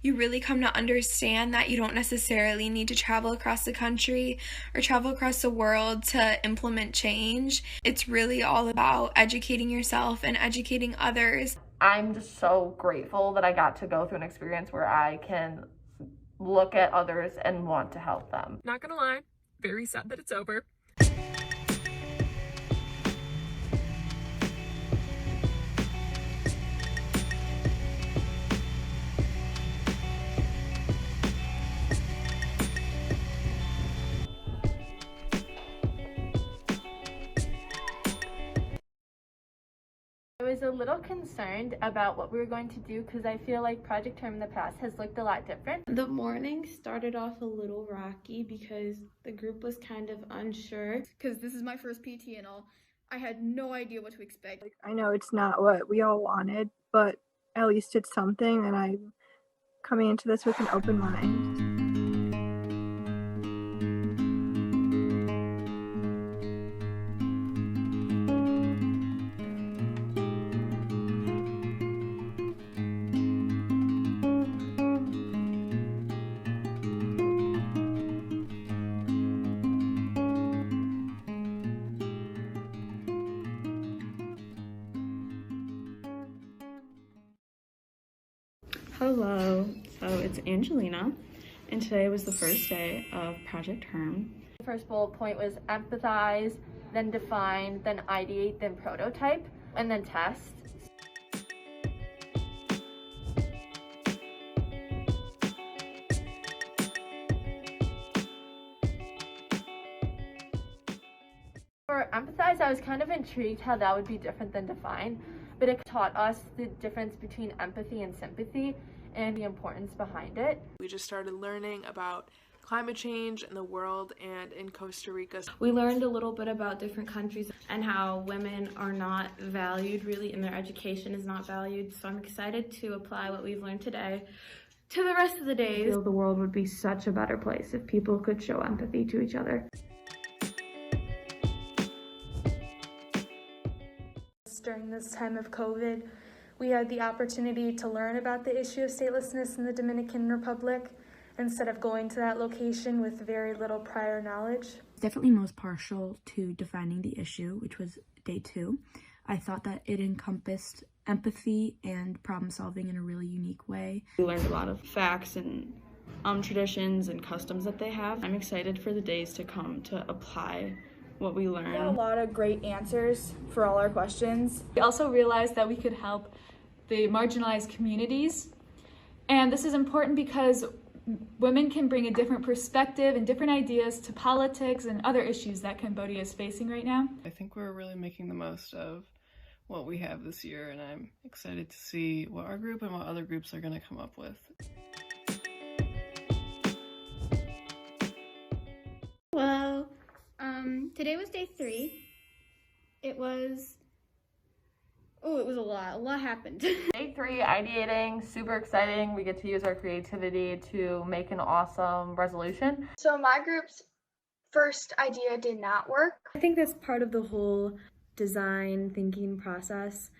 You really come to understand that you don't necessarily need to travel across the country or travel across the world to implement change. It's really all about educating yourself and educating others. I'm just so grateful that I got to go through an experience where I can look at others and want to help them. Not gonna lie, very sad that it's over. I was a little concerned about what we were going to do because I feel like project term in the past has looked a lot different. The morning started off a little rocky because the group was kind of unsure. Because this is my first PT and all, I had no idea what to expect. I know it's not what we all wanted, but at least it's something, and I'm coming into this with an open mind. Hello, so it's Angelina, and today was the first day of project term. The first bullet point was empathize, then define, then ideate, then prototype, and then test. For empathize, I was kind of intrigued how that would be different than define, but it taught us the difference between empathy and sympathy and the importance behind it. We just started learning about climate change in the world and in Costa Rica. We learned a little bit about different countries and how women are not valued really, and their education is not valued. So I'm excited to apply what we've learned today to the rest of the days. I feel the world would be such a better place if people could show empathy to each other. During this time of COVID, we had the opportunity to learn about the issue of statelessness in the Dominican Republic instead of going to that location with very little prior knowledge. Definitely most partial to defining the issue, which was day 2. I thought that it encompassed empathy and problem solving in a really unique way. We learned a lot of facts and traditions and customs that they have. I'm excited for the days to come to apply what we learned. We got a lot of great answers for all our questions. We also realized that we could help the marginalized communities, and this is important because women can bring a different perspective and different ideas to politics and other issues that Cambodia is facing right now. I think we're really making the most of what we have this year, and I'm excited to see what our group and what other groups are going to come up with. Well, today was day 3. It was a lot. A lot happened. Day 3, ideating, super exciting. We get to use our creativity to make an awesome resolution. So my group's first idea did not work. I think that's part of the whole design thinking process.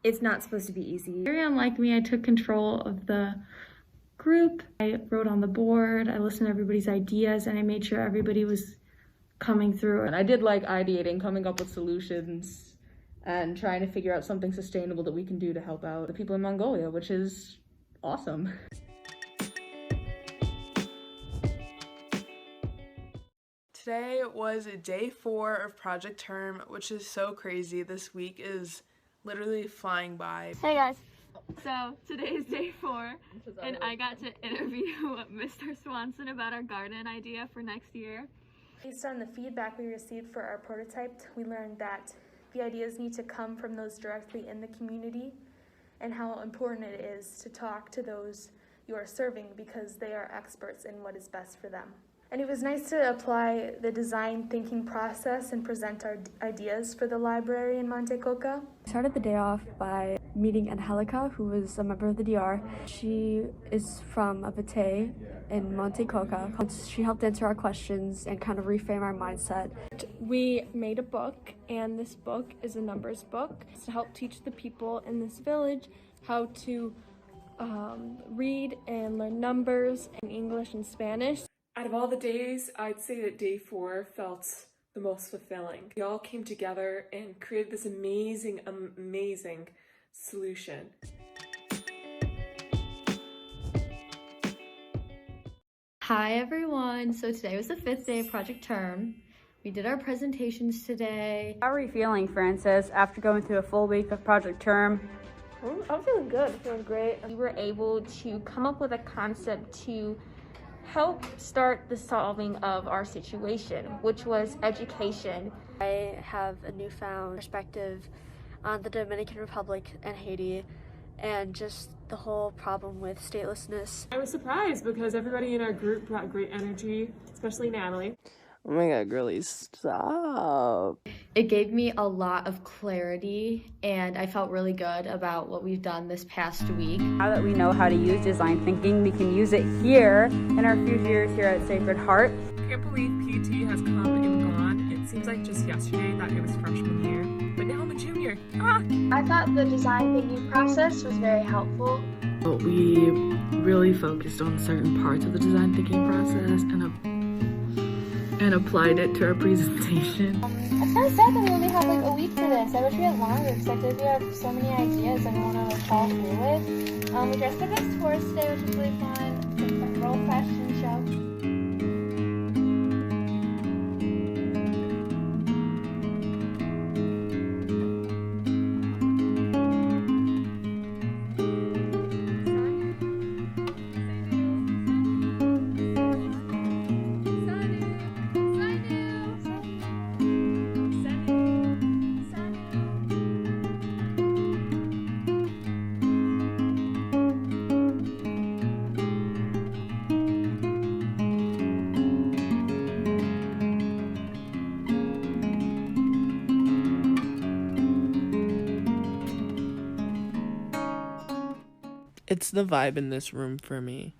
It's not supposed to be easy. Very unlike me, I took control of the group. I wrote on the board, I listened to everybody's ideas, and I made sure everybody was coming through. And I did like ideating, coming up with solutions, and trying to figure out something sustainable that we can do to help out the people in Mongolia, which is awesome. Today was day 4 of project term, which is so crazy. This week is literally flying by. Hey guys. So today is day 4 and I got to interview Mr. Swanson about our garden idea for next year. Based on the feedback we received for our prototype, we learned that the ideas need to come from those directly in the community and how important it is to talk to those you are serving because they are experts in what is best for them. And it was nice to apply the design thinking process and present our ideas for the library in Monte Coca. I started the day off by meeting Angelica, who was a member of the DR. She is from Abate in Monte Coca. She helped answer our questions and kind of reframe our mindset. We made a book, and this book is a numbers book to help teach the people in this village how to read and learn numbers in English and Spanish. Out of all the days, I'd say that day 4 felt the most fulfilling. We all came together and created this amazing solution. Hi everyone! So today was the 5th day of project term. We did our presentations today. How are you feeling, Francis, after going through a full week of project term? I'm feeling good. I'm feeling great. We were able to come up with a concept to help start the solving of our situation, which was education. I have a newfound perspective on the Dominican Republic and Haiti and just the whole problem with statelessness. I was surprised because everybody in our group brought great energy, especially Natalie. Oh my god, girlie, stop. It gave me a lot of clarity and I felt really good about what we've done this past week. Now that we know how to use design thinking, we can use it here in our few years here at Sacred Heart. I can't believe PT has come and gone. It seems like just yesterday that it was freshman year, but now I'm a junior. Ah! I thought the design thinking process was very helpful. We really focused on certain parts of the design thinking process and applied it to our presentation. It's kind of sad that we only have like a week for this. I wish we had longer because I feel like we have so many ideas that we want to like follow through with. We dressed up as tourists today, which was really fun. It's a girl fashion show. It's the vibe in this room for me.